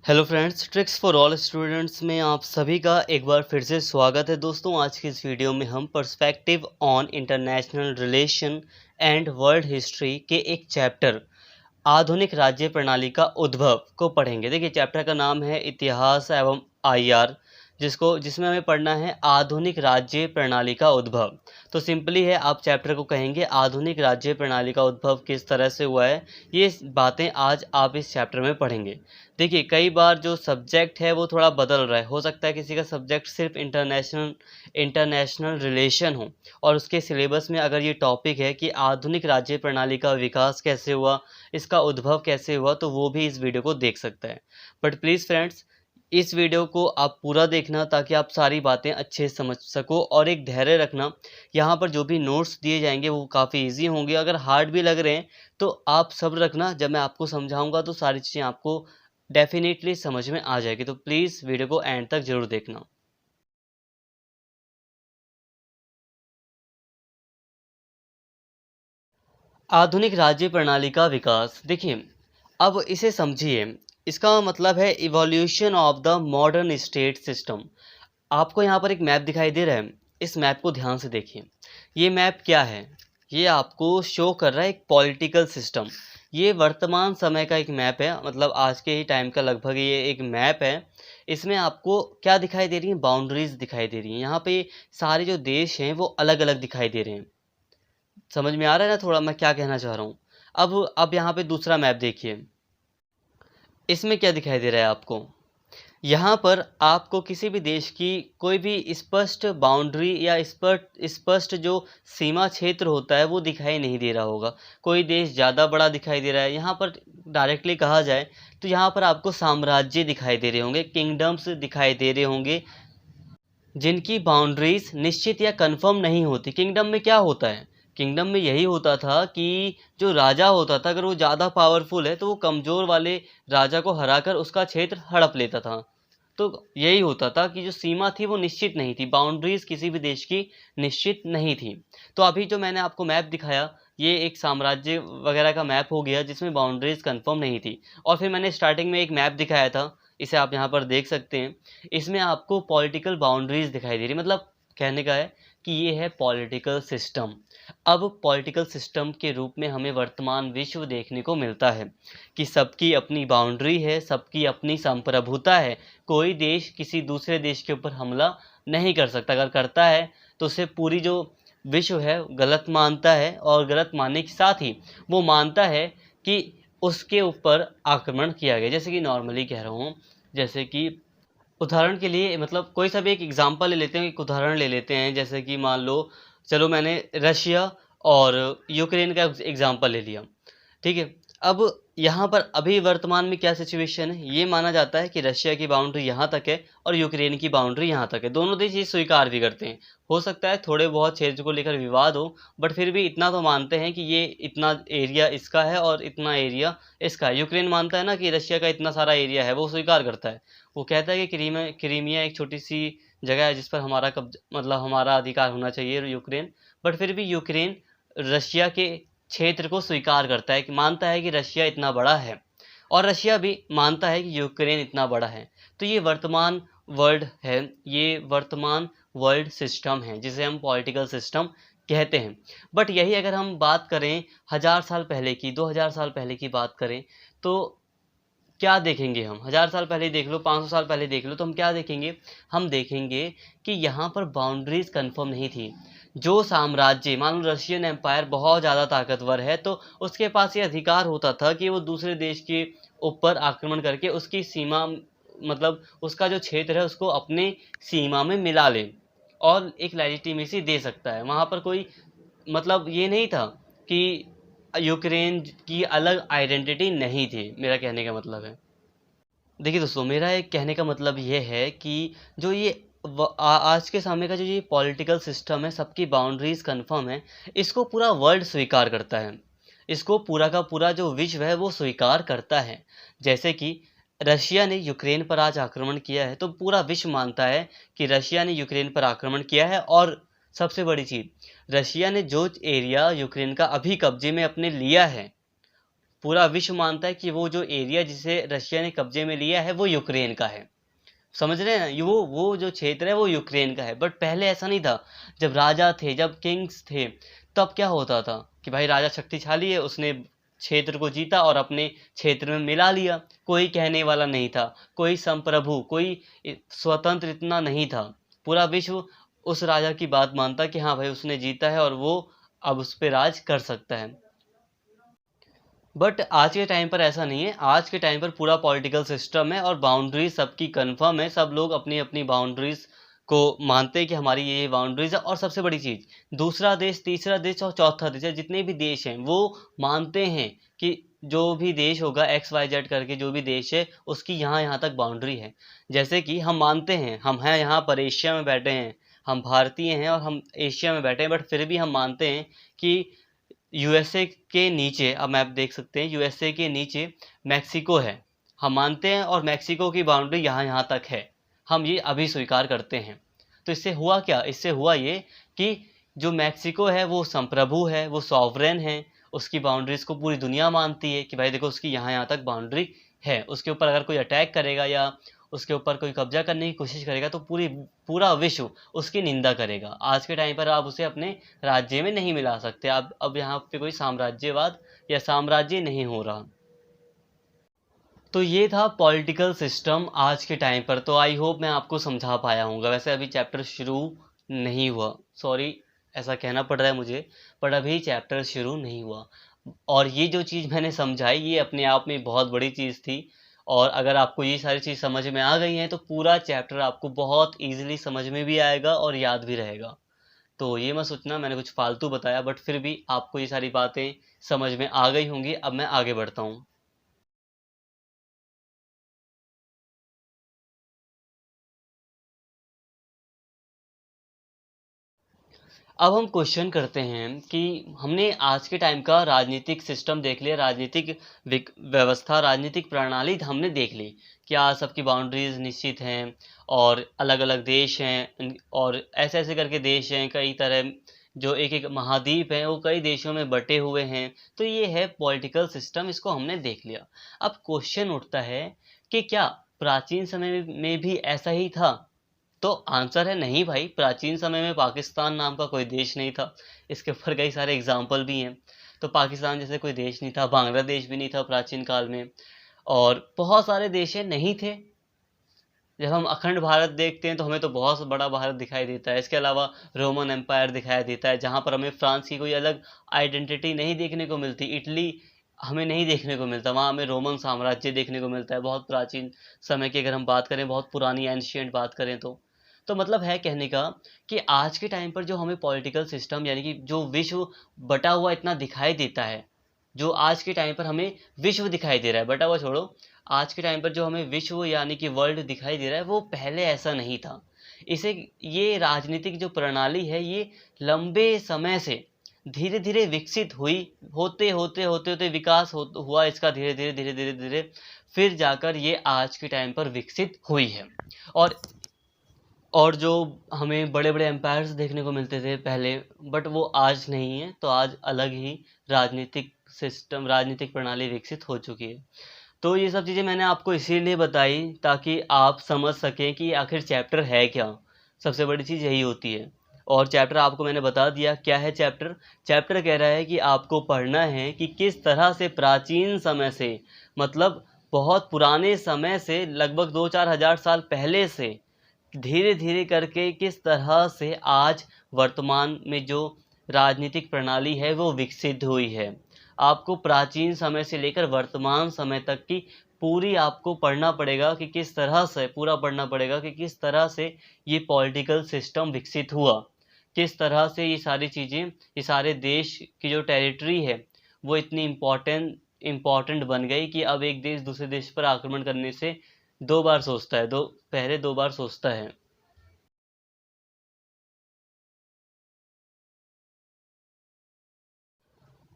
Hello friends, tricks for all students में आप सभी का एक बार फिर से स्वागत है। दोस्तों, आज की इस वीडियो में हम perspective on international relation and world history के एक चैप्टर आधुनिक राज्य प्रणाली का उद्भव को पढ़ेंगे। देखिए, चैप्टर का नाम है इतिहास एवं आईआर, जिसमें हमें पढ़ना है आधुनिक राज्य प्रणाली का उद्भव। तो सिंपली है, आप चैप्टर को कहेंगे आधुनिक राज्य प्रणाली का उद्भव किस तरह से हुआ है, ये बातें आज आप इस चैप्टर में पढ़ेंगे। देखिए, कई बार जो सब्जेक्ट है वो थोड़ा बदल रहा है। हो सकता है किसी का सब्जेक्ट सिर्फ इंटरनेशनल रिलेशन हो और उसके सिलेबस में अगर ये टॉपिक है कि आधुनिक राज्य प्रणाली का विकास कैसे हुआ, इसका उद्भव कैसे हुआ, तो वो भी इस वीडियो को देख सकता है। बट प्लीज़ फ्रेंड्स, इस वीडियो को आप पूरा देखना ताकि आप सारी बातें अच्छे से समझ सको। और एक धैर्य रखना, यहाँ पर जो भी नोट्स दिए जाएंगे वो काफ़ी इजी होंगे। अगर हार्ड भी लग रहे हैं तो आप सब्र रखना, जब मैं आपको समझाऊंगा तो सारी चीज़ें आपको डेफिनेटली समझ में आ जाएगी। तो प्लीज़ वीडियो को एंड तक ज़रूर देखना। आधुनिक राज्य प्रणाली का विकास, देखिए, अब इसे समझिए। इसका मतलब है evolution of the modern state system. आपको यहाँ पर एक मैप दिखाई दे रहा है, इस मैप को ध्यान से देखिए। ये मैप क्या है? ये आपको शो कर रहा है एक पॉलिटिकल सिस्टम। ये वर्तमान समय का एक मैप है, मतलब आज के ही टाइम का लगभग ये एक मैप है। इसमें आपको क्या दिखाई दे रही है? बाउंड्रीज दिखाई दे रही हैं। यहाँ पे सारे जो देश हैं वो अलग अलग दिखाई दे रहे हैं। समझ में आ रहा है ना थोड़ा मैं क्या कहना चाह रहा हूँ? अब यहाँ पे दूसरा मैप देखिए। इसमें क्या दिखाई दे रहा है आपको? यहाँ पर आपको किसी भी देश की कोई भी स्पष्ट बाउंड्री या स्पष्ट जो सीमा क्षेत्र होता है वो दिखाई नहीं दे रहा होगा। कोई देश ज़्यादा बड़ा दिखाई दे रहा है। यहाँ पर डायरेक्टली कहा जाए तो यहाँ पर आपको साम्राज्य दिखाई दे रहे होंगे, किंगडम्स दिखाई दे रहे होंगे, जिनकी बाउंड्रीज निश्चित या कंफर्म नहीं होती। किंगडम में क्या होता है? किंगडम में यही होता था कि जो राजा होता था, अगर वो ज़्यादा पावरफुल है तो वो कमज़ोर वाले राजा को हराकर उसका क्षेत्र हड़प लेता था। तो यही होता था कि जो सीमा थी वो निश्चित नहीं थी, बाउंड्रीज किसी भी देश की निश्चित नहीं थी। तो अभी जो मैंने आपको मैप दिखाया, ये एक साम्राज्य वगैरह का मैप हो गया जिसमें बाउंड्रीज कंफर्म नहीं थी। और फिर मैंने स्टार्टिंग में एक मैप दिखाया था, इसे आप यहाँ पर देख सकते हैं। इसमें आपको पॉलिटिकल बाउंड्रीज दिखाई दे रही, मतलब कहने का है कि ये है पॉलिटिकल सिस्टम। अब पॉलिटिकल सिस्टम के रूप में हमें वर्तमान विश्व देखने को मिलता है कि सबकी अपनी बाउंड्री है, सबकी अपनी संप्रभुता है। कोई देश किसी दूसरे देश के ऊपर हमला नहीं कर सकता। अगर करता है तो उसे पूरी जो विश्व है गलत मानता है, और गलत मानने के साथ ही वो मानता है कि उसके ऊपर आक्रमण किया गया। जैसे कि नॉर्मली कह रहा हूँ, जैसे कि उदाहरण के लिए, मतलब कोई सा भी एक एग्जांपल ले लेते हैं, एक उदाहरण ले लेते हैं। जैसे कि मान लो, चलो मैंने रशिया और यूक्रेन का एग्जांपल ले लिया, ठीक है। अब यहाँ पर अभी वर्तमान में क्या सिचुएशन है? ये माना जाता है कि रशिया की बाउंड्री यहाँ तक है और यूक्रेन की बाउंड्री यहाँ तक है। दोनों देश ये स्वीकार भी करते हैं। हो सकता है थोड़े बहुत क्षेत्र को लेकर विवाद हो, बट फिर भी इतना तो मानते हैं कि ये इतना एरिया इसका है और इतना एरिया इसका है। यूक्रेन मानता है ना कि रशिया का इतना सारा एरिया है, वो स्वीकार करता है। वो कहता है कि क्रीमिया एक छोटी सी जगह है जिस पर हमारा मतलब हमारा अधिकार होना चाहिए, यूक्रेन। बट फिर भी यूक्रेन रशिया के क्षेत्र को स्वीकार करता है, कि मानता है कि रशिया इतना बड़ा है, और रशिया भी मानता है कि यूक्रेन इतना बड़ा है। तो ये वर्तमान वर्ल्ड है, ये वर्तमान वर्ल्ड सिस्टम है जिसे हम पॉलिटिकल सिस्टम कहते हैं। बट यही अगर हम बात करें 1000 साल पहले की, 2000 साल पहले की बात करें, तो क्या देखेंगे हम? 1000 साल पहले देख लो, 500 साल पहले देख लो, तो हम क्या देखेंगे? हम देखेंगे कि यहाँ पर बाउंड्रीज कंफर्म नहीं थी। जो साम्राज्य, मान लो रशियन एम्पायर बहुत ज़्यादा ताकतवर है, तो उसके पास ये अधिकार होता था कि वो दूसरे देश के ऊपर आक्रमण करके उसकी सीमा, मतलब उसका जो क्षेत्र है उसको अपने सीमा में मिला ले और एक लेजिटिमेसी दे सकता है। वहाँ पर कोई, मतलब ये नहीं था कि यूक्रेन की अलग आइडेंटिटी नहीं थी, मेरा कहने का मतलब है। देखिए दोस्तों, मेरा एक कहने का मतलब ये है कि जो ये आज के समय का जो ये पॉलिटिकल सिस्टम है, सबकी बाउंड्रीज कंफर्म है, इसको पूरा वर्ल्ड स्वीकार करता है। इसको पूरा का पूरा जो विश्व है वो स्वीकार करता है। जैसे कि रशिया ने यूक्रेन पर आज आक्रमण किया है, तो पूरा विश्व मानता है कि रशिया ने यूक्रेन पर आक्रमण किया है। और सबसे बड़ी चीज़, रशिया ने जो एरिया यूक्रेन का अभी कब्जे में अपने लिया है, पूरा विश्व मानता है कि वो जो एरिया जिसे रशिया ने कब्जे में लिया है वो यूक्रेन का है। समझ रहे हैं ना, ये वो जो क्षेत्र है वो यूक्रेन का है। बट पहले ऐसा नहीं था। जब राजा थे, जब किंग्स थे, तब क्या होता था कि भाई राजा शक्तिशाली है, उसने क्षेत्र को जीता और अपने क्षेत्र में मिला लिया। कोई कहने वाला नहीं था, कोई संप्रभु, कोई स्वतंत्र इतना नहीं था। पूरा विश्व उस राजा की बात मानता कि हाँ भाई उसने जीता है और वो अब उस पर राज कर सकता है। बट आज के टाइम पर ऐसा नहीं है। आज के टाइम पर पूरा पॉलिटिकल सिस्टम है और बाउंड्रीज सबकी कंफर्म है। सब लोग अपनी अपनी बाउंड्रीज को मानते हैं कि हमारी ये बाउंड्रीज है। और सबसे बड़ी चीज़, दूसरा देश, तीसरा देश और चौथा देश है, जितने भी देश हैं वो मानते हैं कि जो भी देश होगा XYZ करके जो भी देश है उसकी यहाँ तक बाउंड्री है। जैसे कि हम मानते हैं, हम हैं यहाँ पर एशिया में बैठे हैं, हम भारतीय हैं और हम एशिया में बैठे हैं, बट फिर भी हम मानते हैं कि यूएसए के नीचे, अब मैप देख सकते हैं, यूएसए के नीचे मैक्सिको है। हम मानते हैं और मैक्सिको की बाउंड्री यहाँ तक है। हम ये अभी स्वीकार करते हैं। तो इससे हुआ क्या? इससे हुआ ये कि जो मैक्सिको है वो संप्रभु है, वो सॉवरेन है। उसकी बाउंड्रीज को पूरी दुनिया मानती है कि भाई देखो उसकी यहाँ तक बाउंड्री है। उसके ऊपर अगर कोई अटैक करेगा या उसके ऊपर कोई कब्जा करने की कोशिश करेगा तो पूरा विश्व उसकी निंदा करेगा। आज के टाइम पर आप उसे अपने राज्य में नहीं मिला सकते। अब यहाँ पे कोई साम्राज्यवाद या साम्राज्य नहीं हो रहा। तो ये था पॉलिटिकल सिस्टम आज के टाइम पर। तो आई होप मैं आपको समझा पाया हूँ। वैसे अभी चैप्टर शुरू नहीं हुआ, सॉरी ऐसा कहना पड़ रहा है मुझे, पर अभी चैप्टर शुरू नहीं हुआ। और ये जो चीज़ मैंने समझाई ये अपने आप में बहुत बड़ी चीज़ थी। और अगर आपको ये सारी चीज़ समझ में आ गई हैं तो पूरा चैप्टर आपको बहुत ईजिली समझ में भी आएगा और याद भी रहेगा। तो ये मत सोचना मैंने कुछ फालतू बताया, बट फिर भी आपको ये सारी बातें समझ में आ गई होंगी। अब मैं आगे बढ़ता हूँ। अब हम क्वेश्चन करते हैं कि हमने आज के टाइम का राजनीतिक सिस्टम देख लिया, राजनीतिक व्यवस्था, राजनीतिक प्रणाली हमने देख ली कि आज सबकी बाउंड्रीज निश्चित हैं और अलग अलग देश हैं और ऐसे ऐसे करके देश हैं कई तरह, जो एक एक महाद्वीप है वो कई देशों में बटे हुए हैं। तो ये है पॉलिटिकल सिस्टम, इसको हमने देख लिया। अब क्वेश्चन उठता है कि क्या प्राचीन समय में भी ऐसा ही था? तो आंसर है नहीं भाई, प्राचीन समय में पाकिस्तान नाम का कोई देश नहीं था। इसके ऊपर कई सारे एग्जाम्पल भी हैं। तो पाकिस्तान जैसे कोई देश नहीं था, बांग्लादेश भी नहीं था प्राचीन काल में, और बहुत सारे देश नहीं थे। जब हम अखंड भारत देखते हैं तो हमें तो बहुत बड़ा भारत दिखाई देता है। इसके अलावा रोमन एम्पायर दिखाई देता है, जहाँ पर हमें फ्रांस की कोई अलग आइडेंटिटी नहीं देखने को मिलती। इटली हमें नहीं देखने को मिलता, वहाँ हमें रोमन साम्राज्य देखने को मिलता है। बहुत प्राचीन समय की अगर हम बात करें, बहुत पुरानी एंशिएंट बात करें तो मतलब है कहने का कि आज के टाइम पर जो हमें पॉलिटिकल सिस्टम यानी कि जो विश्व बटा हुआ इतना दिखाई देता है, जो आज के टाइम पर हमें विश्व दिखाई दे रहा है, बटा हुआ छोड़ो, आज के टाइम पर जो हमें विश्व यानी कि वर्ल्ड दिखाई दे रहा है वो पहले ऐसा नहीं था। इसे ये राजनीतिक जो प्रणाली है ये लंबे समय से धीरे धीरे विकसित हुई, होते होते विकास हुआ इसका धीरे धीरे धीरे धीरे धीरे, फिर जाकर ये आज के टाइम पर विकसित हुई है। और जो हमें बड़े बड़े एम्पायर्स देखने को मिलते थे पहले, बट वो आज नहीं है। तो आज अलग ही राजनीतिक सिस्टम, राजनीतिक प्रणाली विकसित हो चुकी है। तो ये सब चीज़ें मैंने आपको इसीलिए बताई ताकि आप समझ सकें कि आखिर चैप्टर है क्या। सबसे बड़ी चीज़ यही होती है। और चैप्टर आपको मैंने बता दिया क्या है। चैप्टर चैप्टर कह रहा है कि आपको पढ़ना है कि किस तरह से प्राचीन समय से, मतलब बहुत पुराने समय से, लगभग 2-4 हज़ार साल पहले से धीरे धीरे करके किस तरह से आज वर्तमान में जो राजनीतिक प्रणाली है वो विकसित हुई है। आपको प्राचीन समय से लेकर वर्तमान समय तक की पूरी आपको पढ़ना पड़ेगा कि किस तरह से, पूरा पढ़ना पड़ेगा कि किस तरह से ये पॉलिटिकल सिस्टम विकसित हुआ, किस तरह से ये सारी चीज़ें, ये सारे देश की जो टेरिटरी है वो इतनी इम्पॉर्टेंट बन गई कि अब एक देश दूसरे देश पर आक्रमण करने से दो बार सोचता है, पहले दो बार सोचता है।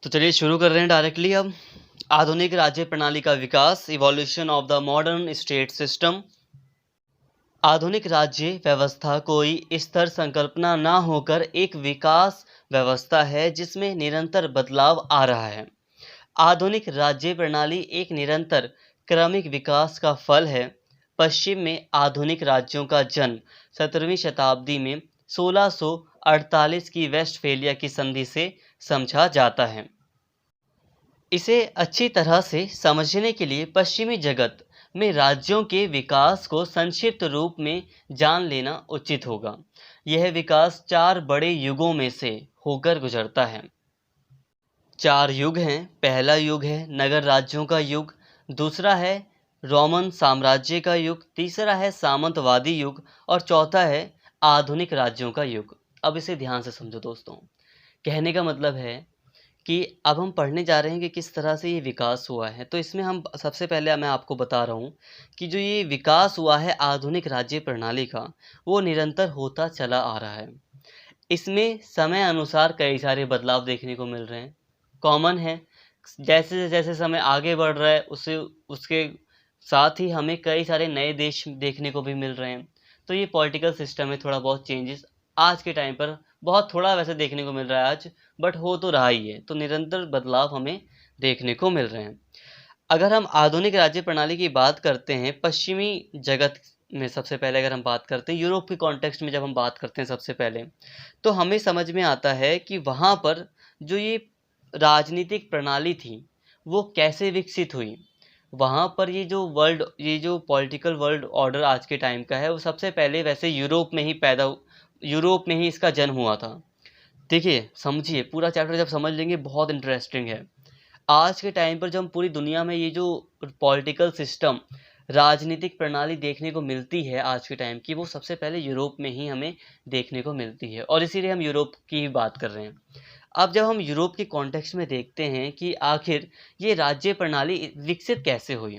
तो चलिए शुरू कर रहे हैं डायरेक्टली अब। आधुनिक राज्य प्रणाली का विकास, evolution of the modern state system. आधुनिक राज्य व्यवस्था कोई स्थिर संकल्पना ना होकर एक विकास व्यवस्था है जिसमें निरंतर बदलाव आ रहा है। आधुनिक राज्य प्रणाली एक निरंतर क्रमिक विकास का फल है। पश्चिम में आधुनिक राज्यों का जन्म 17वीं शताब्दी में 1648 की वेस्टफेलिया की संधि से समझा जाता है। इसे अच्छी तरह से समझने के लिए पश्चिमी जगत में राज्यों के विकास को संक्षिप्त रूप में जान लेना उचित होगा। यह विकास 4 बड़े युगों में से होकर गुजरता है। 4 युग हैं। पहला युग है नगर राज्यों का युग, दूसरा है रोमन साम्राज्य का युग, तीसरा है सामंतवादी युग और चौथा है आधुनिक राज्यों का युग। अब इसे ध्यान से समझो दोस्तों। कहने का मतलब है कि अब हम पढ़ने जा रहे हैं कि किस तरह से ये विकास हुआ है। तो इसमें हम सबसे पहले मैं आपको बता रहा हूँ कि जो ये विकास हुआ है आधुनिक राज्य प्रणाली का, वो निरंतर होता चला आ रहा है। इसमें समय अनुसार कई सारे बदलाव देखने को मिल रहे हैं। कॉमन है, जैसे जैसे समय आगे बढ़ रहा है उसके साथ ही हमें कई सारे नए देश देखने को भी मिल रहे हैं। तो ये पॉलिटिकल सिस्टम में थोड़ा बहुत चेंजेस आज के टाइम पर बहुत थोड़ा वैसे देखने को मिल रहा है आज, बट हो तो रहा ही है। तो निरंतर बदलाव हमें देखने को मिल रहे हैं। अगर हम आधुनिक राज्य प्रणाली की बात करते हैं पश्चिमी जगत में, सबसे पहले अगर हम बात करते हैं यूरोप के कॉन्टेक्स्ट में, जब हम बात करते हैं सबसे पहले, तो हमें समझ में आता है कि वहाँ पर जो ये राजनीतिक प्रणाली थी वो कैसे विकसित हुई। वहाँ पर ये जो पॉलिटिकल वर्ल्ड ऑर्डर आज के टाइम का है, वो सबसे पहले वैसे यूरोप में ही इसका जन्म हुआ था। देखिए समझिए, पूरा चैप्टर जब समझ लेंगे बहुत इंटरेस्टिंग है। आज के टाइम पर जब हम पूरी दुनिया में ये जो पॉलिटिकल सिस्टम, राजनीतिक प्रणाली देखने को मिलती है आज के टाइम की, वो सबसे पहले यूरोप में ही हमें देखने को मिलती है और इसीलिए हम यूरोप की ही बात कर रहे हैं। अब जब हम यूरोप के कॉन्टेक्स्ट में देखते हैं कि आखिर ये राज्य प्रणाली विकसित कैसे हुई,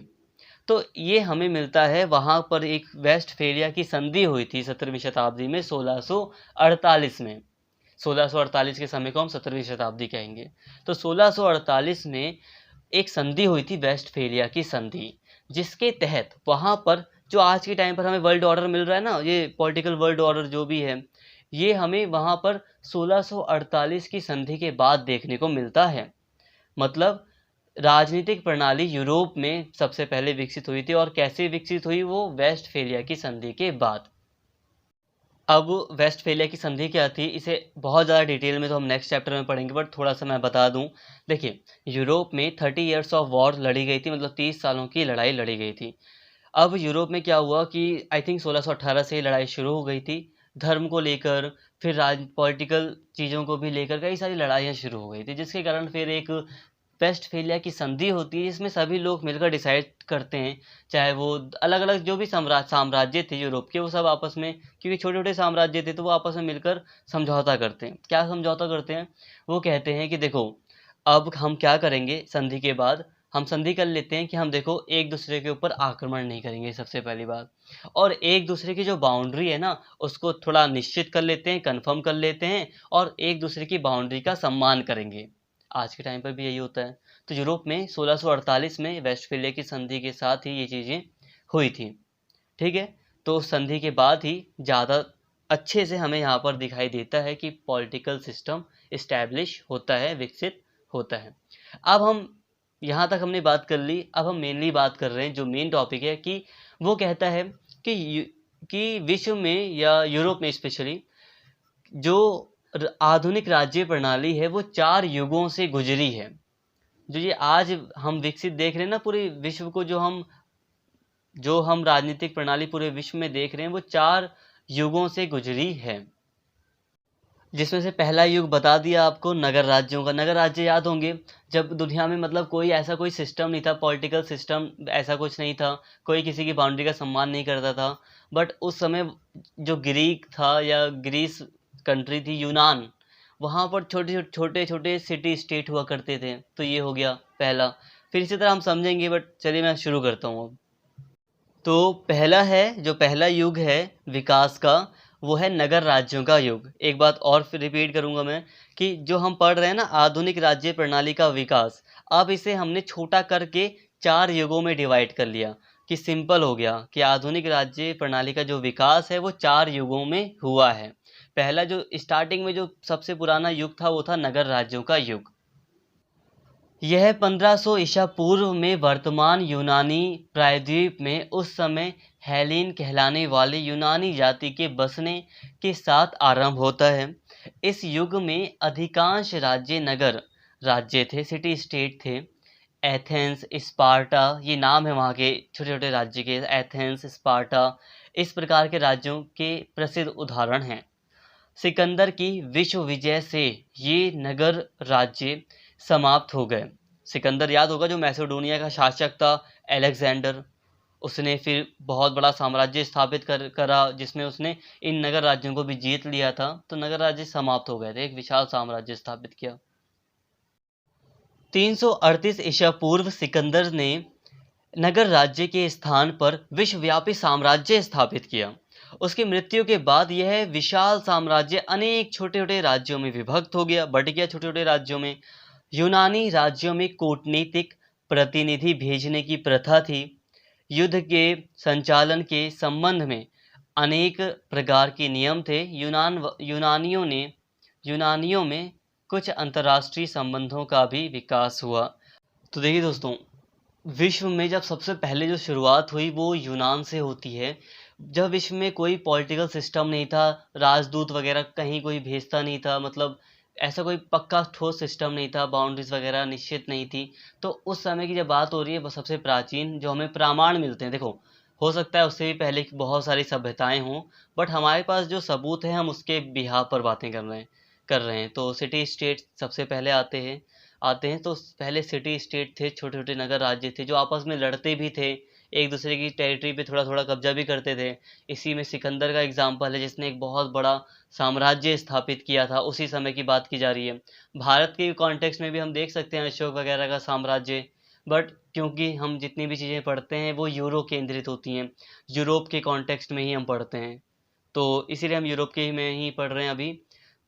तो ये हमें मिलता है वहाँ पर एक वेस्टफेलिया की संधि हुई थी 17वीं शताब्दी में 1648 में। 1648 के समय को हम 17वीं शताब्दी कहेंगे। तो 1648 में एक संधि हुई थी, वेस्टफेलिया की संधि, जिसके तहत वहाँ पर जो आज के टाइम पर हमें वर्ल्ड ऑर्डर मिल रहा है ना, ये पॉलिटिकल वर्ल्ड ऑर्डर जो भी है, ये हमें वहाँ पर 1648 की संधि के बाद देखने को मिलता है। मतलब राजनीतिक प्रणाली यूरोप में सबसे पहले विकसित हुई थी, और कैसे विकसित हुई, वो वेस्टफेलिया की संधि के बाद। अब वेस्टफेलिया की संधि क्या थी, इसे बहुत ज़्यादा डिटेल में तो हम नेक्स्ट चैप्टर में पढ़ेंगे, बट थोड़ा सा मैं बता दूं। देखिए, यूरोप में 30 ईयर्स ऑफ वॉर लड़ी गई थी, मतलब 30 सालों की लड़ाई लड़ी गई थी। अब यूरोप में क्या हुआ कि आई थिंक 1618 से ये लड़ाई शुरू हो गई थी। धर्म को लेकर, फिर पॉलिटिकल चीज़ों को भी लेकर कई सारी लड़ाइयाँ शुरू हो गई थी, जिसके कारण फिर एक वेस्टफेलिया की संधि होती है, जिसमें सभी लोग मिलकर डिसाइड करते हैं, चाहे वो अलग अलग जो भी साम्राज्य थे यूरोप के, वो सब आपस में, क्योंकि छोटे छोटे साम्राज्य थे, तो वो आपस में मिलकर समझौता करते हैं। क्या समझौता करते हैं? वो कहते हैं कि देखो, अब हम क्या करेंगे, संधि के बाद हम संधि कर लेते हैं कि हम देखो एक दूसरे के ऊपर आक्रमण नहीं करेंगे, सबसे पहली बात, और एक दूसरे की जो बाउंड्री है ना, उसको थोड़ा निश्चित कर लेते हैं, कंफर्म कर लेते हैं, और एक दूसरे की बाउंड्री का सम्मान करेंगे। आज के टाइम पर भी यही होता है। तो यूरोप में 1648 में वेस्टफेलिया की संधि के साथ ही ये चीज़ें हुई थी। ठीक है, तो उस संधि के बाद ही ज़्यादा अच्छे से हमें यहाँ पर दिखाई देता है कि पॉलिटिकल सिस्टम इस्टेब्लिश होता है, विकसित होता है। अब हम यहाँ तक हमने बात कर ली। अब हम मेनली बात कर रहे हैं, जो मेन टॉपिक है कि वो कहता है कि विश्व में या यूरोप में स्पेशली जो आधुनिक राज्य प्रणाली है, वो 4 युगों से गुजरी है। जो ये आज हम विकसित देख रहे हैं ना पूरे विश्व को, जो हम राजनीतिक प्रणाली पूरे विश्व में देख रहे हैं, वो 4 युगों से गुजरी है। जिसमें से पहला युग बता दिया आपको, नगर राज्यों का। नगर राज्य याद होंगे, जब दुनिया में मतलब कोई सिस्टम नहीं था, पॉलिटिकल सिस्टम ऐसा कुछ नहीं था, कोई किसी की बाउंड्री का सम्मान नहीं करता था। बट उस समय जो ग्रीक था, या ग्रीस कंट्री थी, यूनान, वहाँ पर छोटे छोटे सिटी स्टेट हुआ करते थे। तो ये हो गया पहला। फिर इसी तरह हम समझेंगे, बट चलिए मैं शुरू करता हूँ अब। तो जो पहला युग है विकास का, वो है नगर राज्यों का युग। एक बात और फिर रिपीट करूंगा मैं, कि जो हम पढ़ रहे हैं ना आधुनिक राज्य प्रणाली का विकास, अब इसे हमने छोटा करके 4 युगों में डिवाइड कर लिया, कि सिंपल हो गया कि आधुनिक राज्य प्रणाली का जो विकास है वो 4 युगों में हुआ है। पहला जो स्टार्टिंग में जो सबसे पुराना युग था, वो था नगर राज्यों का युग। यह 1500 ईसा पूर्व में वर्तमान यूनानी प्रायद्वीप में उस समय हेलेन कहलाने वाले यूनानी जाति के बसने के साथ आरंभ होता है। इस युग में अधिकांश राज्य नगर राज्य थे, सिटी स्टेट थे। एथेंस, स्पार्टा, ये नाम है वहाँ के छोटे छोटे राज्य के। एथेंस, स्पार्टा, इस प्रकार के राज्यों के प्रसिद्ध उदाहरण हैं। सिकंदर की विश्व विजय से ये नगर राज्य समाप्त हो गए। सिकंदर याद होगा, जो मैसेडोनिया का शासक था, अलेक्जेंडर, उसने फिर बहुत बड़ा साम्राज्य स्थापित करा, जिसमें उसने इन नगर राज्यों को भी जीत लिया था। तो नगर राज्य समाप्त हो गए थे, एक विशाल साम्राज्य स्थापित किया। 338 ईसा पूर्व सिकंदर ने नगर राज्य के स्थान पर विश्वव्यापी साम्राज्य स्थापित किया। उसकी मृत्यु के बाद यह विशाल साम्राज्य अनेक छोटे छोटे राज्यों में विभक्त हो गया, बट गया छोटे छोटे राज्यों में। यूनानी राज्यों में कूटनीतिक प्रतिनिधि भेजने की प्रथा थी। युद्ध के संचालन के संबंध में अनेक प्रकार के नियम थे। यूनानियों में कुछ अंतर्राष्ट्रीय संबंधों का भी विकास हुआ। तो देखिए दोस्तों, विश्व में जब सबसे पहले जो शुरुआत हुई वो यूनान से होती है। जब विश्व में कोई पॉलिटिकल सिस्टम नहीं था, राजदूत वगैरह कहीं कोई भेजता नहीं था, मतलब ऐसा कोई पक्का ठोस सिस्टम नहीं था, बाउंड्रीज वगैरह निश्चित नहीं थी। तो उस समय की जब बात हो रही है, वो सबसे प्राचीन जो हमें प्रमाण मिलते हैं, देखो हो सकता है उससे भी पहले की बहुत सारी सभ्यताएं हों, बट हमारे पास जो सबूत है हम उसके बिहाफ पर बातें कर रहे हैं। तो सिटी स्टेट सबसे पहले आते हैं। तो पहले सिटी स्टेट थे, छोटे छोटे नगर राज्य थे जो आपस में लड़ते भी थे, एक दूसरे की टेरिटरी पे थोड़ा थोड़ा कब्जा भी करते थे। इसी में सिकंदर का एग्जाम्पल है, जिसने एक बहुत बड़ा साम्राज्य स्थापित किया था। उसी समय की बात की जा रही है। भारत के कॉन्टेक्स्ट में भी हम देख सकते हैं अशोक वगैरह का साम्राज्य, बट क्योंकि हम जितनी भी चीज़ें पढ़ते हैं वो यूरो केंद्रित होती हैं, यूरोप के कॉन्टेक्स्ट में ही हम पढ़ते हैं, तो इसीलिए हम यूरोप के में ही पढ़ रहे हैं अभी।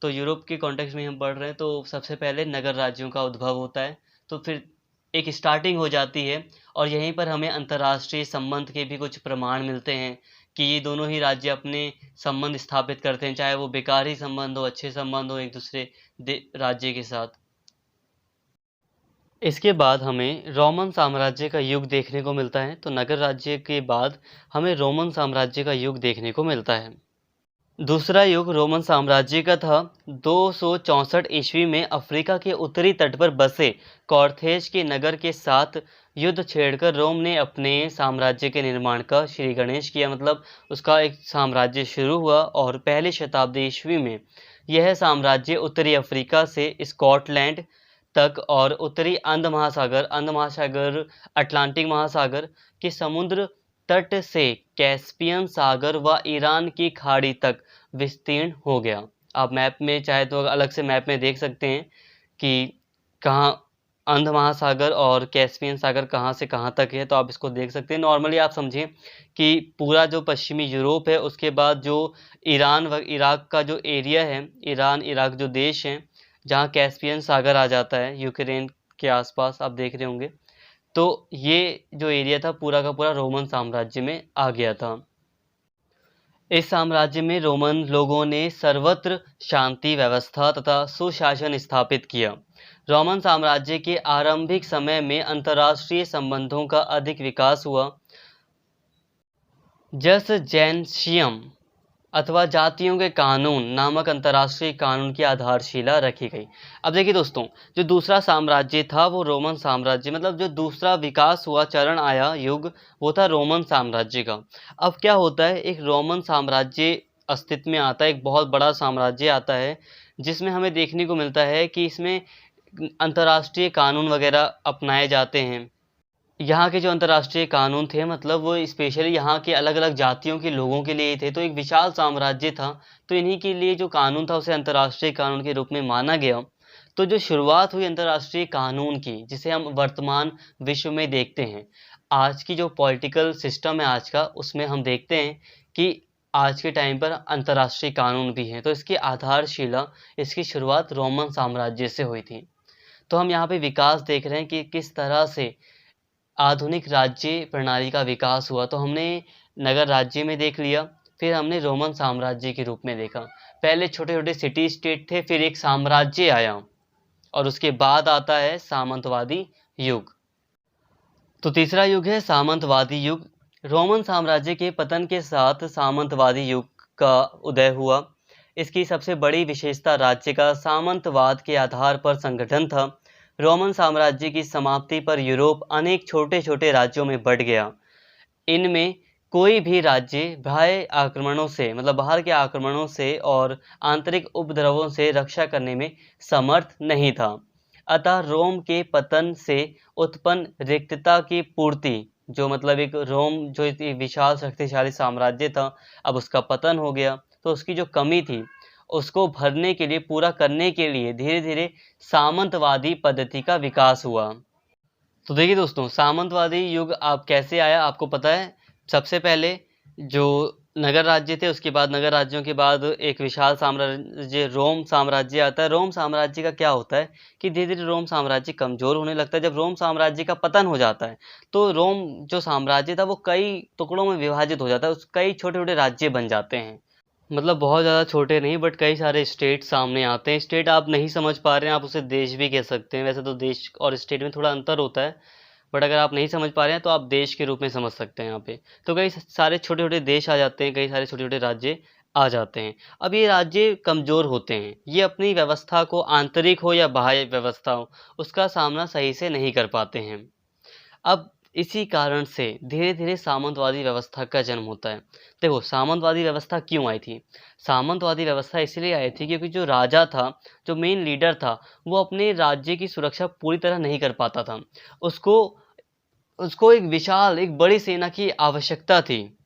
तो यूरोप के कॉन्टेक्स्ट में हम पढ़ रहे हैं, तो सबसे पहले नगर राज्यों का उद्भव होता है, तो फिर एक स्टार्टिंग हो जाती है। और यहीं पर हमें अंतर्राष्ट्रीय संबंध के भी कुछ प्रमाण मिलते हैं कि ये दोनों ही राज्य अपने संबंध स्थापित करते हैं, चाहे वो बेकार ही संबंध हो, अच्छे संबंध हो एक दूसरे राज्य के साथ। इसके बाद हमें रोमन साम्राज्य का युग देखने को मिलता है। तो नगर राज्य के बाद हमें रोमन साम्राज्य का युग देखने को मिलता है। दूसरा युग रोमन साम्राज्य का था। 264 ईस्वी में अफ्रीका के उत्तरी तट पर बसे कॉर्थेज के नगर के साथ युद्ध छेड़कर रोम ने अपने साम्राज्य के निर्माण का श्री गणेश किया, मतलब उसका एक साम्राज्य शुरू हुआ। और पहली शताब्दी ईस्वी में यह साम्राज्य उत्तरी अफ्रीका से स्कॉटलैंड तक और उत्तरी अंध महासागर, अटलांटिक महासागर के समुद्र तट से कैस्पियन सागर व ईरान की खाड़ी तक विस्तीर्ण हो गया। आप मैप में चाहे तो अलग से मैप में देख सकते हैं कि कहाँ अंध महासागर और कैस्पियन सागर कहाँ से कहाँ तक है, तो आप इसको देख सकते हैं। नॉर्मली आप समझें कि पूरा जो पश्चिमी यूरोप है, उसके बाद जो ईरान व इराक का जो एरिया है, ईरान इराक जो देश हैं, जहाँ कैस्पियन सागर आ जाता है, यूक्रेन के आसपास आप देख रहे होंगे, तो ये जो एरिया था पूरा का पूरा रोमन साम्राज्य में आ गया था। इस साम्राज्य में रोमन लोगों ने सर्वत्र शांति व्यवस्था तथा सुशासन स्थापित किया। रोमन साम्राज्य के आरंभिक समय में अंतर्राष्ट्रीय संबंधों का अधिक विकास हुआ। जस जैनशियम अथवा जातियों के कानून नामक अंतर्राष्ट्रीय कानून की आधारशिला रखी गई। अब देखिए दोस्तों, जो दूसरा साम्राज्य था वो रोमन साम्राज्य, मतलब जो दूसरा विकास हुआ, चरण आया, युग, वो था रोमन साम्राज्य का। अब क्या होता है, एक रोमन साम्राज्य अस्तित्व में आता है, एक बहुत बड़ा साम्राज्य आता है, जिसमें हमें देखने को मिलता है कि इसमें अंतर्राष्ट्रीय कानून वगैरह अपनाए जाते हैं। यहाँ के जो अंतर्राष्ट्रीय कानून थे, मतलब वो स्पेशली यहाँ के अलग अलग जातियों के लोगों के लिए थे। तो एक विशाल साम्राज्य था, तो इन्हीं के लिए जो कानून था उसे अंतर्राष्ट्रीय कानून के रूप में माना गया। तो जो शुरुआत हुई अंतर्राष्ट्रीय कानून की, जिसे हम वर्तमान विश्व में देखते हैं, आज की जो पॉलिटिकल सिस्टम है आज का, उसमें हम देखते हैं कि आज के टाइम पर अंतर्राष्ट्रीय कानून भी हैं। तो इसकी आधारशिला, इसकी शुरुआत रोमन साम्राज्य से हुई थी। तो हम यहाँ पे विकास देख रहे हैं कि किस तरह से आधुनिक राज्य प्रणाली का विकास हुआ। तो हमने नगर राज्य में देख लिया, फिर हमने रोमन साम्राज्य के रूप में देखा। पहले छोटे छोटे सिटी स्टेट थे, फिर एक साम्राज्य आया, और उसके बाद आता है सामंतवादी युग। तो तीसरा युग है सामंतवादी युग। रोमन साम्राज्य के पतन के साथ सामंतवादी युग का उदय हुआ। इसकी सबसे बड़ी विशेषता राज्य का सामंतवाद के आधार पर संगठन था। रोमन साम्राज्य की समाप्ति पर यूरोप अनेक छोटे छोटे राज्यों में बंट गया। इनमें कोई भी राज्य बाह्य आक्रमणों से मतलब बाहर के आक्रमणों से और आंतरिक उपद्रवों से रक्षा करने में समर्थ नहीं था। अतः रोम के पतन से उत्पन्न रिक्तता की पूर्ति, जो मतलब एक रोम जो इतनी विशाल शक्तिशाली साम्राज्य था, अब उसका पतन हो गया, तो उसकी जो कमी थी उसको भरने के लिए, पूरा करने के लिए धीरे धीरे सामंतवादी पद्धति का विकास हुआ। तो देखिए दोस्तों, सामंतवादी युग आप कैसे आया आपको पता है। सबसे पहले जो नगर राज्य थे, उसके बाद नगर राज्यों के बाद एक विशाल साम्राज्य रोम साम्राज्य आता है। रोम साम्राज्य का क्या होता है कि धीरे धीरे रोम साम्राज्य कमजोर होने लगता है। जब रोम साम्राज्य का पतन हो जाता है तो रोम जो साम्राज्य था वो कई टुकड़ों में विभाजित हो जाता है, कई छोटे छोटे राज्य बन जाते हैं। मतलब बहुत ज़्यादा छोटे नहीं, बट कई सारे स्टेट सामने आते हैं। स्टेट आप नहीं समझ पा रहे हैं, आप उसे देश भी कह सकते हैं। वैसे तो देश और स्टेट में थोड़ा अंतर होता है, बट अगर आप नहीं समझ पा रहे हैं तो आप देश के रूप में समझ सकते हैं यहाँ पे। तो कई सारे छोटे छोटे देश आ जाते हैं, कई सारे छोटे छोटे राज्य आ जाते हैं। अब ये राज्य कमज़ोर होते हैं, ये अपनी व्यवस्था को, आंतरिक हो या बाह्य व्यवस्था हो, उसका सामना सही से नहीं कर पाते हैं। अब इसी कारण से धीरे धीरे सामंतवादी व्यवस्था का जन्म होता है। देखो, सामंतवादी व्यवस्था क्यों आई थी? सामंतवादी व्यवस्था इसलिए आई थी क्योंकि जो राजा था, जो मेन लीडर था, वो अपने राज्य की सुरक्षा पूरी तरह नहीं कर पाता था। उसको उसको एक विशाल, एक बड़ी सेना की आवश्यकता थी,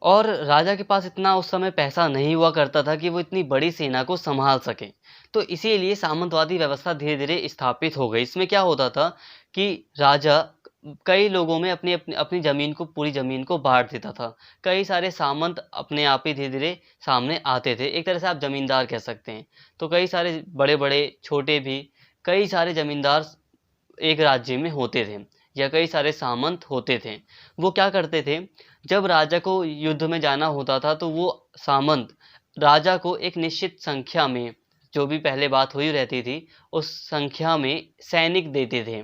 और राजा के पास इतना उस समय पैसा नहीं हुआ करता था कि वो इतनी बड़ी सेना को संभाल सके। तो इसीलिए सामंतवादी व्यवस्था धीरे धीरे स्थापित हो गई। इसमें क्या होता था कि राजा कई लोगों में अपनी अपनी अपनी जमीन को, पूरी जमीन को बांट देता था। कई सारे सामंत अपने आप ही धीरे धीरे सामने आते थे, एक तरह से आप जमींदार कह सकते हैं। तो कई सारे बड़े बड़े, छोटे भी, कई सारे जमींदार एक राज्य में होते थे, या कई सारे सामंत होते थे। वो क्या करते थे, जब राजा को युद्ध में जाना होता था तो वो सामंत राजा को एक निश्चित संख्या में, जो भी पहले बात हुई रहती थी, उस संख्या में सैनिक देते थे।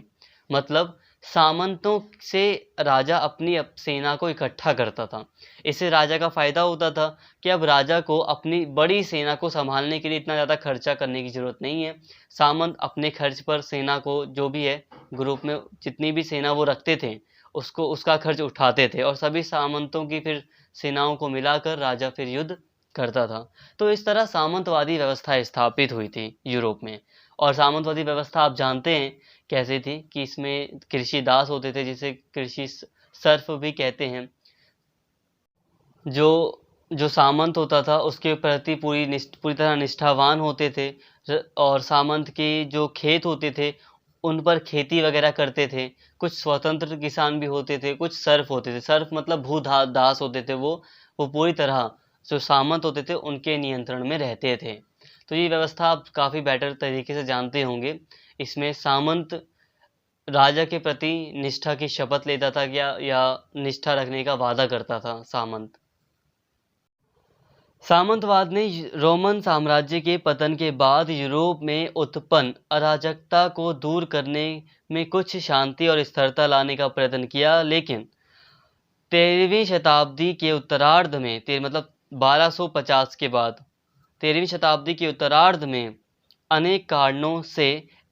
मतलब सामंतों से राजा अपनी सेना को इकट्ठा करता था। इससे राजा का फायदा होता था कि अब राजा को अपनी बड़ी सेना को संभालने के लिए इतना ज़्यादा खर्चा करने की ज़रूरत नहीं है। सामंत अपने खर्च पर सेना को, जो भी है ग्रुप में जितनी भी सेना वो रखते थे, उसको उसका खर्च उठाते थे, और सभी सामंतों की फिर सेनाओं को मिलाकर राजा फिर युद्ध करता था। तो इस तरह सामंतवादी व्यवस्था स्थापित हुई थी यूरोप में। और सामंतवादी व्यवस्था आप जानते हैं कैसे थी कि इसमें कृषि दास होते थे, जिसे कृषि सर्फ भी कहते हैं। जो जो सामंत होता था उसके प्रति पूरी तरह निष्ठावान होते थे। और सामंत के जो खेत होते थे उन पर खेती वगैरह करते थे। कुछ स्वतंत्र किसान भी होते थे, कुछ सर्फ होते थे। सर्फ मतलब दास होते थे। वो पूरी तरह जो सामंत होते थे उनके नियंत्रण में रहते थे। तो ये व्यवस्था आप काफ़ी बेटर तरीके से जानते होंगे। इसमें सामंत राजा के प्रति निष्ठा की शपथ लेता था, या निष्ठा रखने का वादा करता था सामंत। सामंतवाद ने रोमन साम्राज्य के पतन के बाद यूरोप में उत्पन्न अराजकता को दूर करने में कुछ शांति और स्थिरता लाने का प्रयत्न किया, लेकिन 13वीं शताब्दी के उत्तरार्ध में, मतलब 1250 के बाद 13वीं शताब्दी के उत्तरार्ध में अनेक कारणों से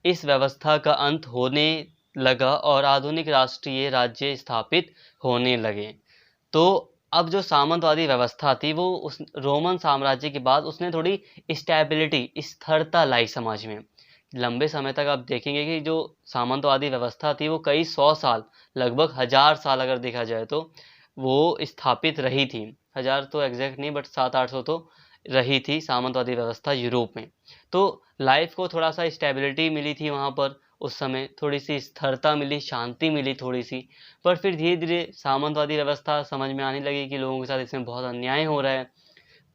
इस व्यवस्था का अंत होने लगा और आधुनिक राष्ट्रीय राज्य स्थापित होने लगे। तो अब जो सामंतवादी व्यवस्था थी वो उस रोमन साम्राज्य के बाद उसने थोड़ी स्टेबिलिटी, स्थिरता लाई समाज में। लंबे समय तक आप देखेंगे कि जो सामंतवादी व्यवस्था थी वो कई 100 साल, लगभग 1000 साल अगर देखा जाए तो वो स्थापित रही थी। 1000 तो एग्जैक्ट नहीं, बट 700-800 तो रही थी सामंतवादी व्यवस्था यूरोप में। तो लाइफ को थोड़ा सा स्टेबिलिटी मिली थी वहाँ पर, उस समय थोड़ी सी स्थिरता मिली, शांति मिली थोड़ी सी। पर फिर धीरे धीरे सामंतवादी व्यवस्था समझ में आने लगी कि लोगों के साथ इसमें बहुत अन्याय हो रहा है।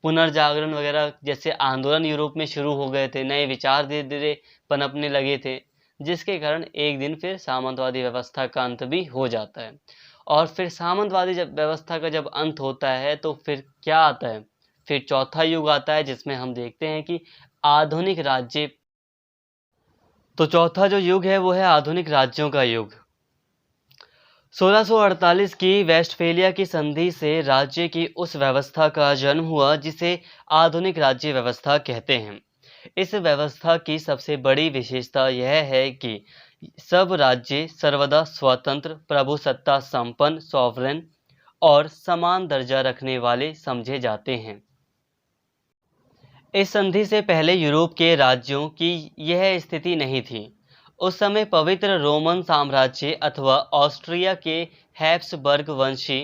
पुनर्जागरण वगैरह जैसे आंदोलन यूरोप में शुरू हो गए थे, नए विचार धीरे धीरे पनपने लगे थे, जिसके कारण एक दिन फिर सामंतवादी व्यवस्था का अंत भी हो जाता है। और फिर सामंतवादी व्यवस्था का जब अंत होता है तो फिर क्या आता है? फिर चौथा युग आता है, जिसमें हम देखते हैं कि आधुनिक राज्य तो चौथा जो युग है वो है आधुनिक राज्यों का युग। 1648 की वेस्टफेलिया की संधि से राज्य की उस व्यवस्था का जन्म हुआ जिसे आधुनिक राज्य व्यवस्था कहते हैं। इस व्यवस्था की सबसे बड़ी विशेषता यह है कि सब राज्य सर्वदा स्वतंत्र, प्रभुसत्ता संपन्न, सॉवरेन और समान दर्जा रखने वाले समझे जाते हैं। इस संधि से पहले यूरोप के राज्यों की यह स्थिति नहीं थी। उस समय पवित्र रोमन साम्राज्य अथवा ऑस्ट्रिया के हैब्सबर्ग वंशी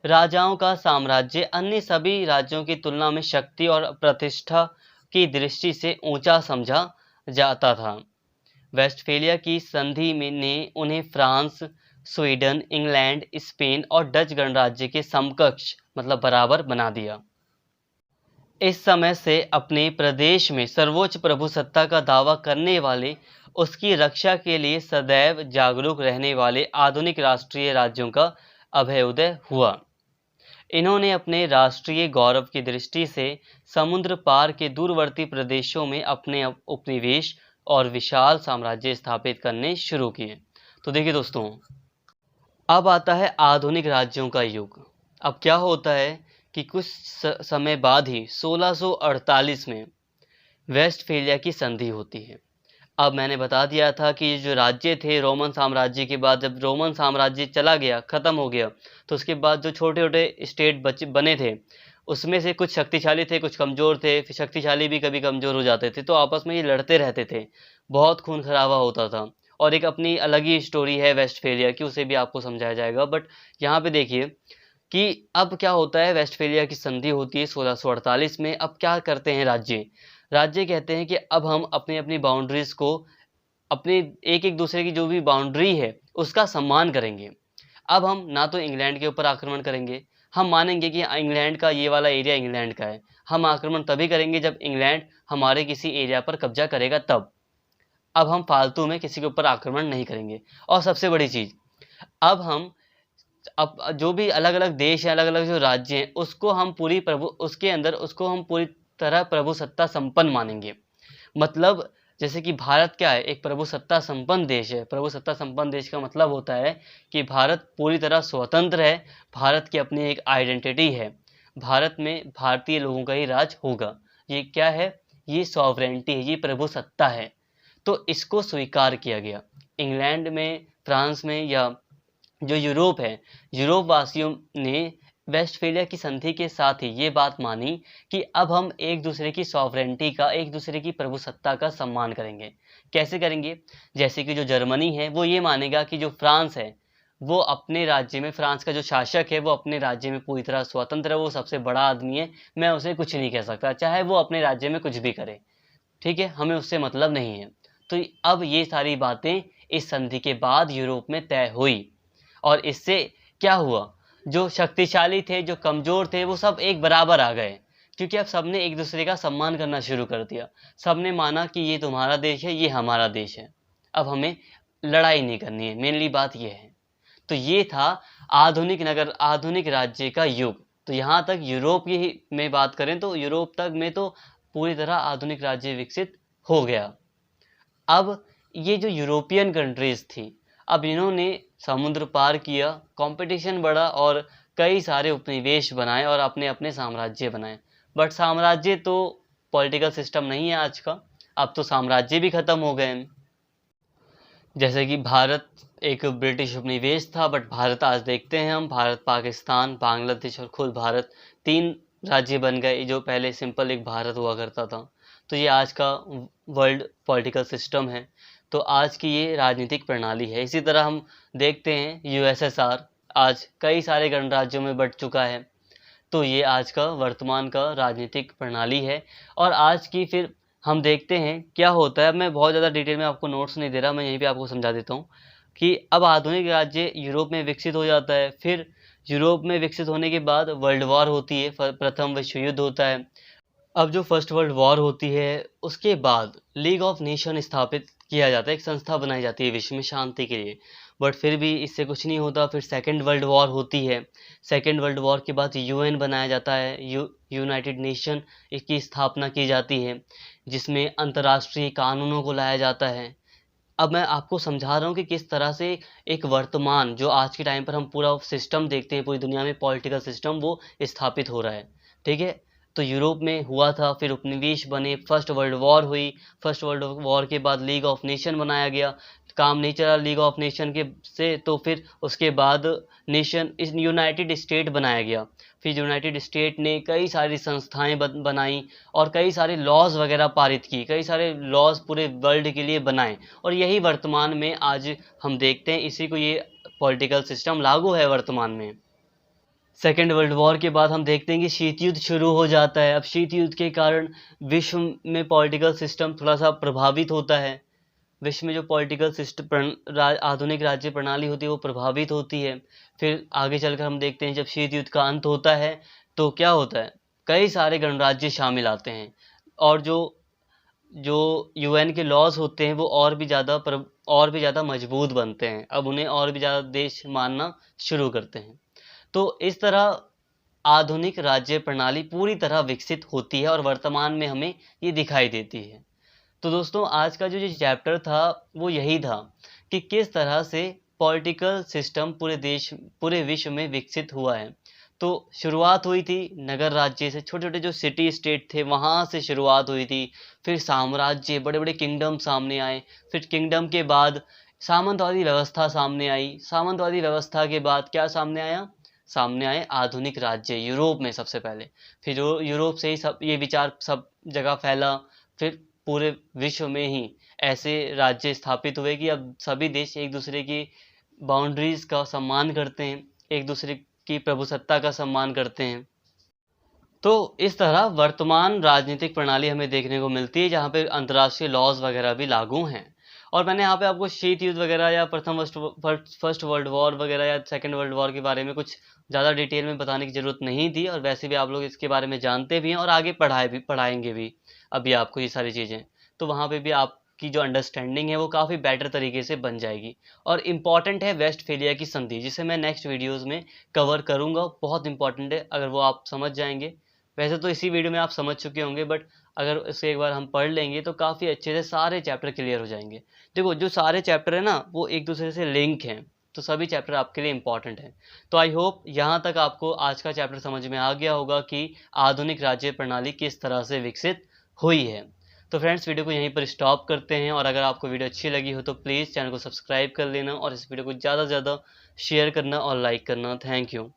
राजाओं का साम्राज्य अन्य सभी राज्यों की तुलना में शक्ति और प्रतिष्ठा की दृष्टि से ऊंचा समझा जाता था। वेस्टफेलिया की संधि में ने उन्हें फ्रांस, स्वीडन, इंग्लैंड, स्पेन और डच गणराज्य के समकक्ष मतलब बराबर बना दिया। इस समय से अपने प्रदेश में सर्वोच्च प्रभुसत्ता का दावा करने वाले, उसकी रक्षा के लिए सदैव जागरूक रहने वाले आधुनिक राष्ट्रीय राज्यों का अभ्युदय हुआ। इन्होंने अपने राष्ट्रीय गौरव की दृष्टि से समुद्र पार के दूरवर्ती प्रदेशों में अपने उपनिवेश और विशाल साम्राज्य स्थापित करने शुरू किए। तो देखिए दोस्तों, अब आता है आधुनिक राज्यों का युग। अब क्या होता है कि कुछ समय बाद ही 1648 में वेस्टफेलिया की संधि होती है। अब मैंने बता दिया था कि जो राज्य थे रोमन साम्राज्य के बाद, जब रोमन साम्राज्य चला गया, ख़त्म हो गया, तो उसके बाद जो छोटे छोटे स्टेट बने थे, उसमें से कुछ शक्तिशाली थे, कुछ कमज़ोर थे। फिर शक्तिशाली भी कभी कमज़ोर हो जाते थे, तो आपस में ये लड़ते रहते थे, बहुत खून खराबा होता था। और एक अपनी अलग ही स्टोरी है वेस्टफेलिया की, उसे भी आपको समझाया जाएगा। बट यहाँ पे देखिए कि अब क्या होता है, वेस्टफेलिया की संधि होती है 1648 में। अब क्या करते हैं राज्य कहते हैं कि अब हम अपनी अपनी बाउंड्रीज़ को, अपने एक एक दूसरे की जो भी बाउंड्री है उसका सम्मान करेंगे। अब हम ना तो इंग्लैंड के ऊपर आक्रमण करेंगे, हम मानेंगे कि इंग्लैंड का ये वाला एरिया इंग्लैंड का है। हम आक्रमण तभी करेंगे जब इंग्लैंड हमारे किसी एरिया पर कब्जा करेगा तब। अब हम फालतू में किसी के ऊपर आक्रमण नहीं करेंगे। और सबसे बड़ी चीज़, अब जो भी अलग अलग देश हैं, अलग अलग जो राज्य हैं, उसको हम पूरी तरह प्रभुसत्ता संपन्न मानेंगे। मतलब जैसे कि भारत क्या है, एक प्रभुसत्ता संपन्न देश है। प्रभुसत्ता संपन्न देश का मतलब होता है कि भारत पूरी तरह स्वतंत्र है, भारत की अपनी एक आइडेंटिटी है, भारत में भारतीय लोगों का ही राज होगा। ये क्या है, ये सॉवरेंटी है, ये प्रभुसत्ता है। तो इसको स्वीकार किया गया। इंग्लैंड में, फ्रांस में, या जो यूरोप है, यूरोप वासियों ने वेस्टफेलिया की संधि के साथ ही ये बात मानी कि अब हम एक दूसरे की सॉवरेंटी का, एक दूसरे की प्रभुसत्ता का सम्मान करेंगे। कैसे करेंगे? जैसे कि जो जर्मनी है वो ये मानेगा कि जो फ्रांस है वो अपने राज्य में, फ्रांस का जो शासक है वो अपने राज्य में पूरी तरह स्वतंत्र है, वो सबसे बड़ा आदमी है, मैं उसे कुछ नहीं कह सकता, चाहे वो अपने राज्य में कुछ भी करे, ठीक है, हमें उससे मतलब नहीं है। तो अब ये सारी बातें इस संधि के बाद यूरोप में तय हुई। और इससे क्या हुआ, जो शक्तिशाली थे, जो कमज़ोर थे, वो सब एक बराबर आ गए, क्योंकि अब सबने एक दूसरे का सम्मान करना शुरू कर दिया। सबने माना कि ये तुम्हारा देश है, ये हमारा देश है, अब हमें लड़ाई नहीं करनी है। मेनली बात ये है। तो ये था आधुनिक राज्य का युग। तो यहाँ तक यूरोप की में बात करें तो यूरोप तक में तो पूरी तरह आधुनिक राज्य विकसित हो गया। अब ये जो यूरोपियन कंट्रीज़ थी, अब इन्होंने समुद्र पार किया, कंपटीशन बढ़ा और कई सारे उपनिवेश बनाए और अपने अपने साम्राज्य बनाए। बट साम्राज्य तो पॉलिटिकल सिस्टम नहीं है आज का, अब तो साम्राज्य भी ख़त्म हो गए हैं। जैसे कि भारत एक ब्रिटिश उपनिवेश था, बट भारत आज देखते हैं हम, भारत, पाकिस्तान, बांग्लादेश और खुद भारत, 3 राज्य बन गए, जो पहले सिंपल एक भारत हुआ करता था। तो ये आज का वर्ल्ड पॉलिटिकल सिस्टम है। तो आज की ये राजनीतिक प्रणाली है। इसी तरह हम देखते हैं यूएसएसआर आज कई सारे गणराज्यों में बँट चुका है। तो ये आज का वर्तमान का राजनीतिक प्रणाली है। और आज की फिर हम देखते हैं क्या होता है। मैं बहुत ज़्यादा डिटेल में आपको नोट्स नहीं दे रहा, मैं यहीं पे आपको समझा देता हूँ कि अब आधुनिक राज्य यूरोप में विकसित हो जाता है। फिर यूरोप में विकसित होने के बाद वर्ल्ड वॉर होती है, प्रथम विश्व युद्ध होता है। अब जो फर्स्ट वर्ल्ड वॉर होती है उसके बाद लीग ऑफ नेशन स्थापित किया जाता है, एक संस्था बनाई जाती है विश्व में शांति के लिए। बट फिर भी इससे कुछ नहीं होता। फिर सेकेंड वर्ल्ड वॉर होती है। सेकेंड वर्ल्ड वॉर के बाद यूएन बनाया जाता है, यूनाइटेड नेशन की स्थापना की जाती है, जिसमें अंतर्राष्ट्रीय कानूनों को लाया जाता है। अब मैं आपको समझा रहा हूँ कि किस तरह से एक वर्तमान जो आज के टाइम पर हम पूरा सिस्टम देखते हैं पूरी दुनिया में, पॉलिटिकल सिस्टम वो स्थापित हो रहा है। ठीक है, तो यूरोप में हुआ था, फिर उपनिवेश बने, फर्स्ट वर्ल्ड वॉर हुई, फर्स्ट वर्ल्ड वॉर के बाद लीग ऑफ नेशन बनाया गया, काम नहीं चला लीग ऑफ नेशन के से, तो फिर उसके बाद नेशन इस यूनाइटेड स्टेट बनाया गया। फिर यूनाइटेड स्टेट ने कई सारी संस्थाएं बनाई और कई सारे लॉज वगैरह पारित की, कई सारे लॉज पूरे वर्ल्ड के लिए बनाए, और यही वर्तमान में आज हम देखते हैं, इसी को ये पॉलिटिकल सिस्टम लागू है वर्तमान में। सेकेंड वर्ल्ड वॉर के बाद हम देखते हैं कि शीत युद्ध शुरू हो जाता है। अब शीत युद्ध के कारण विश्व में पॉलिटिकल सिस्टम थोड़ा सा प्रभावित होता है। विश्व में जो पॉलिटिकल सिस्टम आधुनिक राज्य प्रणाली होती है वो प्रभावित होती है। फिर आगे चलकर हम देखते हैं जब शीत युद्ध का अंत होता है तो क्या होता है, कई सारे गणराज्य शामिल आते हैं, और जो जो यूएन के लॉज होते हैं वो और भी ज़्यादा मजबूत बनते हैं। अब उन्हें और भी ज़्यादा देश मानना शुरू करते हैं। तो इस तरह आधुनिक राज्य प्रणाली पूरी तरह विकसित होती है और वर्तमान में हमें ये दिखाई देती है। तो दोस्तों आज का जो चैप्टर था वो यही था कि किस तरह से पॉलिटिकल सिस्टम पूरे विश्व में विकसित हुआ है। तो शुरुआत हुई थी नगर राज्य से, छोटे छोटे जो सिटी स्टेट थे वहाँ से शुरुआत हुई थी। फिर साम्राज्य, बड़े बड़े किंगडम सामने आए। फिर किंगडम के बाद सामंतवादी व्यवस्था सामने आई। सामंतवादी व्यवस्था के बाद क्या सामने आया, सामने आए आधुनिक राज्य, यूरोप में सबसे पहले। फिर यूरोप से ही सब ये विचार सब जगह फैला। फिर पूरे विश्व में ही ऐसे राज्य स्थापित हुए कि अब सभी देश एक दूसरे की बाउंड्रीज का सम्मान करते हैं, एक दूसरे की प्रभुसत्ता का सम्मान करते हैं। तो इस तरह वर्तमान राजनीतिक प्रणाली हमें देखने को मिलती है जहाँ पे अंतर्राष्ट्रीय लॉज वगैरह भी लागू हैं। और मैंने यहाँ पे आपको शीत युद्ध वगैरह या फर्स्ट वर्ल्ड वॉर वगैरह या सेकेंड वर्ल्ड वॉर के बारे में कुछ ज़्यादा डिटेल में बताने की ज़रूरत नहीं थी, और वैसे भी आप लोग इसके बारे में जानते भी हैं और आगे पढ़ाएंगे भी अभी आपको ये सारी चीज़ें। तो वहाँ पे भी आपकी जो अंडरस्टैंडिंग है वो काफ़ी बेटर तरीके से बन जाएगी। और इम्पॉर्टेंट है वेस्टफेलिया की संधि, जिसे मैं नेक्स्ट वीडियोज़ में कवर करूँगा। बहुत इंपॉर्टेंट है, अगर वो आप समझ जाएंगे। वैसे तो इसी वीडियो में आप समझ चुके होंगे, बट अगर इसे एक बार हम पढ़ लेंगे तो काफ़ी अच्छे से सारे चैप्टर क्लियर हो जाएंगे। देखो जो सारे चैप्टर है ना वो एक दूसरे से लिंक हैं, तो सभी चैप्टर आपके लिए इंपॉर्टेंट हैं। तो आई होप यहाँ तक आपको आज का चैप्टर समझ में आ गया होगा कि आधुनिक राज्य प्रणाली किस तरह से विकसित हुई है। तो फ्रेंड्स वीडियो को यहीं पर स्टॉप करते हैं, और अगर आपको वीडियो अच्छी लगी हो तो प्लीज़ चैनल को सब्सक्राइब कर लेना और इस वीडियो को ज़्यादा से ज़्यादा शेयर करना और लाइक करना। Thank you.